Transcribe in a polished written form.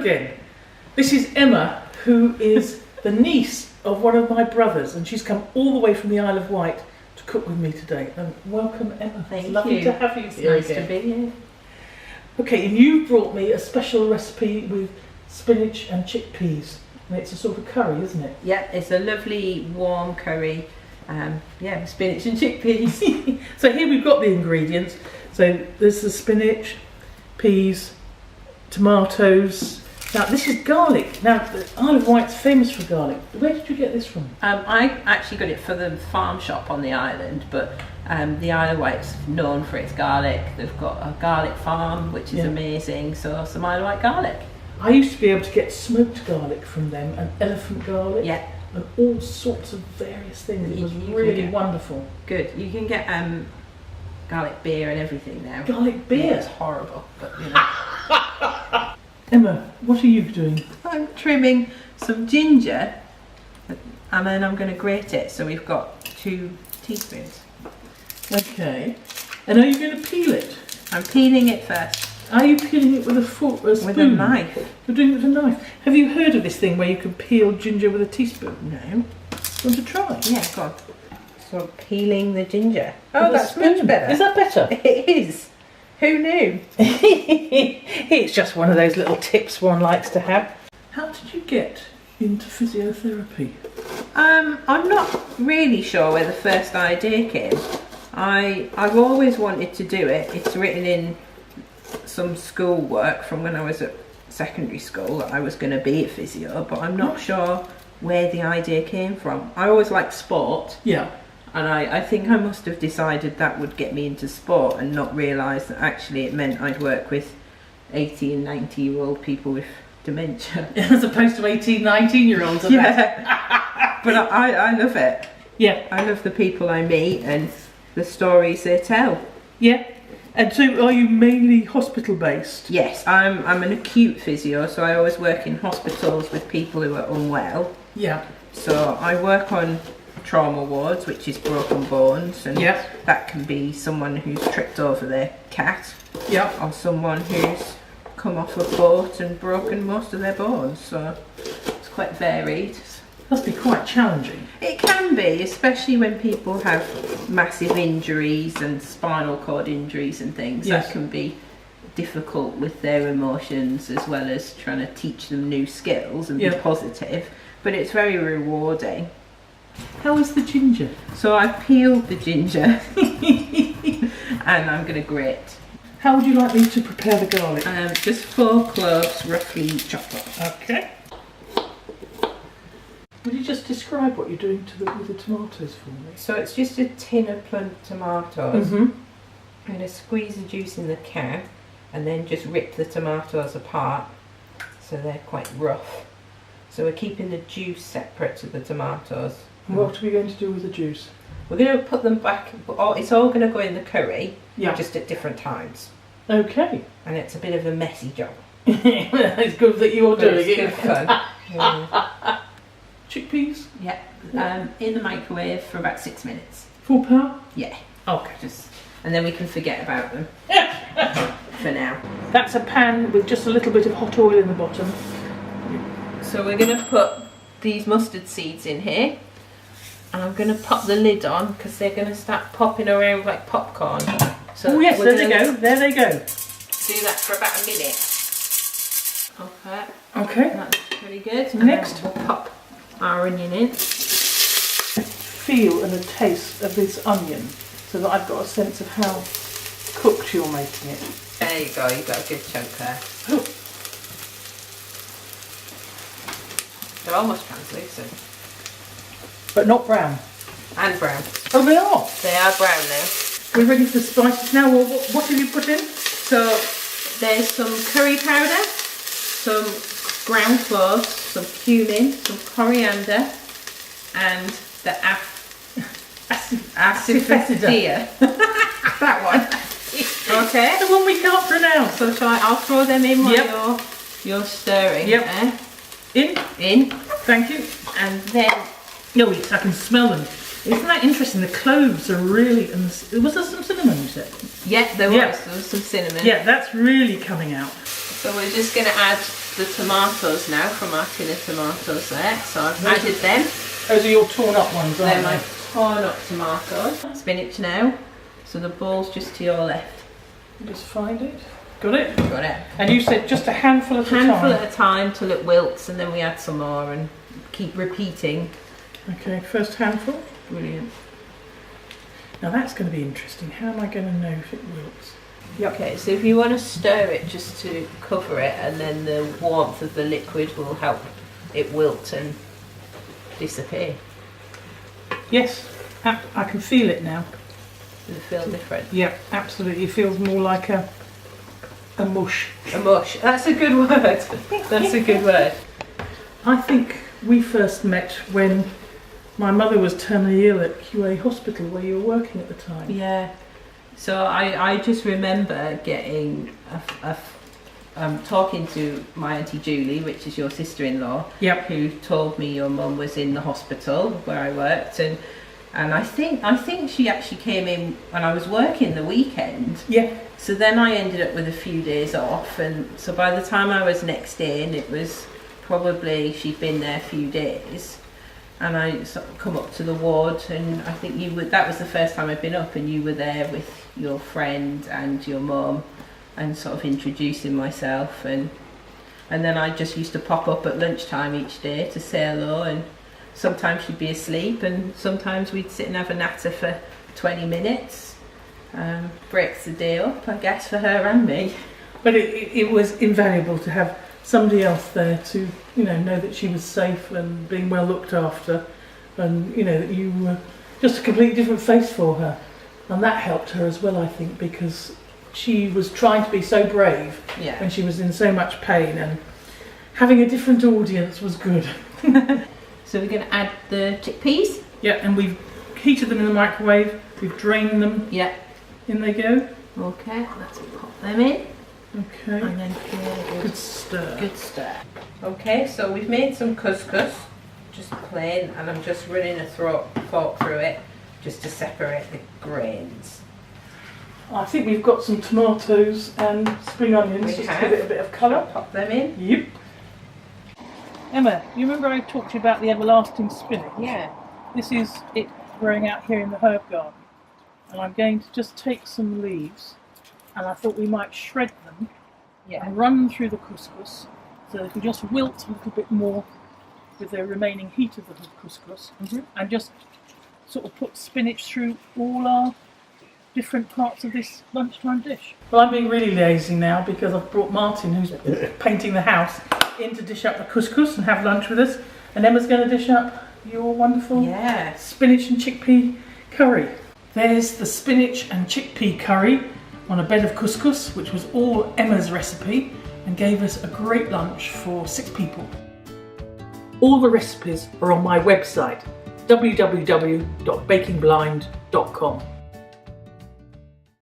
again. This is Emma, who is the niece of one of my brothers, and she's come all the way from the Isle of Wight to cook with me today. And welcome, Emma. Thank it's lovely you. to have you here Nice again. to be here. Okay, and you brought me a special recipe with spinach and chickpeas. And it's a sort of curry, isn't it? Yeah, it's a lovely warm curry. Yeah, spinach and chickpeas. So here we've got the ingredients. So there's the spinach, peas, tomatoes. Now this is garlic. Now the Isle of Wight's famous for garlic. Where did you get this from? I actually got it for the farm shop on the island, but the Isle of Wight's known for its garlic. They've got a garlic farm, which is amazing, so some Isle of Wight garlic. I used to be able to get smoked garlic from them and elephant garlic. Yeah. And all sorts of various things. It was really wonderful. Good. You can get garlic beer and everything now. Garlic beer? Yeah, it's horrible, but you know. Emma, what are you doing? I'm trimming some ginger and then I'm going to grate it. So we've got 2 teaspoons. Okay. And are you going to peel it? I'm peeling it first. Are you peeling it with a fork or a spoon? With a knife. You're doing it with a knife. Have you heard of this thing where you can peel ginger with a teaspoon? No. Want to try? Yeah, go on. So I'm peeling the ginger. With Oh, a that's spoon. much better. Is that better? It is. Who knew? It's just one of those little tips one likes to have. How did you get into physiotherapy? I'm not really sure where the first idea came. I've always wanted to do it. It's written in some school work from when I was at secondary school that I was going to be a physio, but I'm not sure where the idea came from. I always liked sport. Yeah. And I think I must have decided that would get me into sport and not realise that actually it meant I'd work with 80 and 90-year-old people with dementia. As opposed to 18, 19-year-olds. Yeah. But I love it. Yeah. I love the people I meet and the stories they tell. Yeah. And so are you mainly hospital based? Yes, I'm an acute physio, so I always work in hospitals with people who are unwell. Yeah. So I work on trauma wards, which is broken bones, and that can be someone who's tripped over their cat, or someone who's come off a boat and broken most of their bones. So it's quite varied. Must be quite challenging. It can be, especially when people have massive injuries and spinal cord injuries and things. Yes. That can be difficult with their emotions, as well as trying to teach them new skills and be positive. But it's very rewarding. How is the ginger? So I've peeled the ginger and I'm going to grate. How would you like me to prepare the garlic? Just 4 cloves roughly chopped up. Okay. Would you just describe what you're doing with the tomatoes for me? So it's just a tin of plumped tomatoes. Mm-hmm. I'm going to squeeze the juice in the can and then just rip the tomatoes apart so they're quite rough. So we're keeping the juice separate to the tomatoes. What are we going to do with the juice? We're going to put them back, it's all going to go in the curry, just at different times. Okay. And it's a bit of a messy job. It's good that you're doing it's it. good fun. Chickpeas? Yeah, in the microwave for about 6 minutes. Full power? Yeah. Okay. And then we can forget about them for now. That's a pan with just a little bit of hot oil in the bottom. So we're going to put these mustard seeds in here. And I'm going to pop the lid on because they're going to start popping around like popcorn. So oh yes, there they go. There they go. Do that for about a minute. Okay. Okay. That's pretty good. And next, we'll pop our onion in. Feel and a taste of this onion, so that I've got a sense of how cooked you're making it. There you go. You've got a good chunk there. Oh. They're almost translucent. But not brown. And brown. Oh, they are. They are brown now. We're ready for the spices now. Well, what have you put in? So there's some curry powder, some ground cloves, some cumin, some coriander, and the asafoetida. That one. Okay. The one we can't pronounce. So I'll throw them in while you're stirring. Yep. In. Thank you. And then. No, I can smell them. Isn't that interesting? The cloves are really. Was there some cinnamon you said? Yeah, there was. There was some cinnamon. Yeah, that's really coming out. So we're just going to add the tomatoes now from our tin of tomatoes there, so I've added them. Those are your torn up ones, They're aren't my they? torn up tomatoes. Spinach now, so the bowl's just to your left. Just find it. Got it? Got it. And you said just a handful at a time? Handful at a time till it wilts, and then we add some more and keep repeating. Okay, first handful. Brilliant. Now that's going to be interesting. How am I going to know if it wilts? Okay, so if you want to stir it just to cover it, and then the warmth of the liquid will help it wilt and disappear. Yes, I can feel it now. Does it feel different? Yeah, absolutely. It feels more like a mush. A mush. That's a good word. That's a good word. I think we first met when my mother was terminally ill at QA Hospital, where you were working at the time. Yeah. So I just remember getting talking to my Auntie Julie, which is your sister-in-law, Yep. who told me your mum was in the hospital where I worked, and I think she actually came in when I was working the weekend. Yeah. So then I ended up with a few days off, and so by the time I was next in, it was probably she'd been there a few days, and I sort of come up to the ward, and I think that was the first time I'd been up, and you were there with your friend and your mum, and sort of introducing myself, and then I just used to pop up at lunchtime each day to say hello, and sometimes she'd be asleep, and sometimes we'd sit and have a natter for 20 minutes. Breaks the day up, I guess, for her and me. But it was invaluable to have somebody else there to, know that she was safe and being well looked after, and that you were just a completely different face for her, and that helped her as well, I think, because she was trying to be so brave when she was in so much pain, and having a different audience was good. So we're going to add the chickpeas. Yeah, and we've heated them in the microwave. We've drained them. Yeah. In they go. Okay, let's pop them in. Okay. And then good stir. Good stir. Okay, so we've made some couscous, just plain, and I'm just running a fork through it just to separate the grains. I think we've got some tomatoes and spring onions just to give it a bit of colour. Pop them in. Yep. Emma, you remember I talked to you about the everlasting spinach? Yeah. This is it growing out here in the herb garden. And I'm going to just take some leaves, and I thought we might shred them and run them through the couscous so they can just wilt a little bit more with the remaining heat of the couscous, and just sort of put spinach through all our different parts of this lunchtime dish. Well, I'm being really lazy now because I've brought Martin, who's painting the house, in to dish up the couscous and have lunch with us, and Emma's going to dish up your wonderful spinach and chickpea curry. There's the spinach and chickpea curry on a bed of couscous, which was all Emma's recipe and gave us a great lunch for 6 people. All the recipes are on my website, www.bakingblind.com.